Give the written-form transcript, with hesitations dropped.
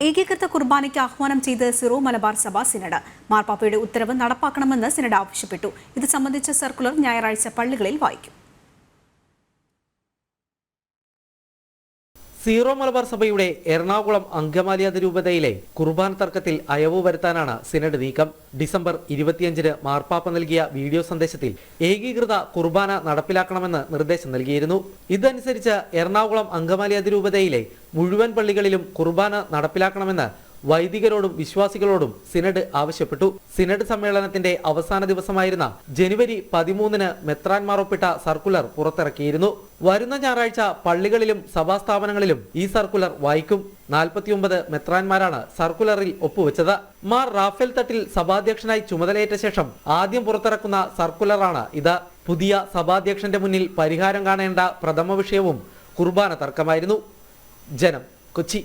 ഏകീകൃത കുർബാനയ്ക്ക് ആഹ്വാനം ചെയ്ത് സിറോ മലബാർ സഭ സിനഡ് മാർപ്പാപ്പയുടെ ഉത്തരവ് നടപ്പാക്കണമെന്ന് സിനഡ് ആവശ്യപ്പെട്ടു. ഇത് സംബന്ധിച്ച സർക്കുലർ ഞായറാഴ്ച പള്ളികളിൽ വായിക്കും. സീറോ മലബാർ സഭയുടെ എറണാകുളം അങ്കമാലി അതിരൂപതയിലെ കുർബാന തർക്കത്തിൽ അയവ് വരുത്താനാണ് സിനഡ് നീക്കം. ഡിസംബർ 25-ന് മാർപ്പാപ്പ നൽകിയ വീഡിയോ സന്ദേശത്തിൽ ഏകീകൃത കുർബാന നടപ്പിലാക്കണമെന്ന് നിർദ്ദേശം നൽകിയിരുന്നു. ഇതനുസരിച്ച് എറണാകുളം അങ്കമാലി അതിരൂപതയിലെ മുഴുവൻ പള്ളികളിലും കുർബാന നടപ്പിലാക്കണമെന്ന് വൈദികരോടും വിശ്വാസികളോടും സിനഡ് ആവശ്യപ്പെട്ടു. സിനഡ് സമ്മേളനത്തിന്റെ അവസാന ദിവസമായിരുന്ന ജനുവരി 13-ന് മെത്രാൻമാർ ഒപ്പിട്ട സർക്കുലർ പുറത്തിറക്കിയിരുന്നു. വരുന്ന ഞായറാഴ്ച പള്ളികളിലും സഭാസ്ഥാപനങ്ങളിലും ഈ സർക്കുലർ വായിക്കും. 49 മെത്രാൻമാരാണ് സർക്കുലറിൽ ഒപ്പുവെച്ചത്. മാർ റാഫേൽ തട്ടിൽ സഭാധ്യക്ഷനായി ചുമതലയേറ്റ ശേഷം ആദ്യം പുറത്തിറക്കുന്ന സർക്കുലറാണ് ഇത്. പുതിയ സഭാധ്യക്ഷന്റെ മുന്നിൽ പരിഹാരം കാണേണ്ട പ്രഥമ വിഷയവും കുർബാന തർക്കമായിരുന്നു. ജനം, കൊച്ചി.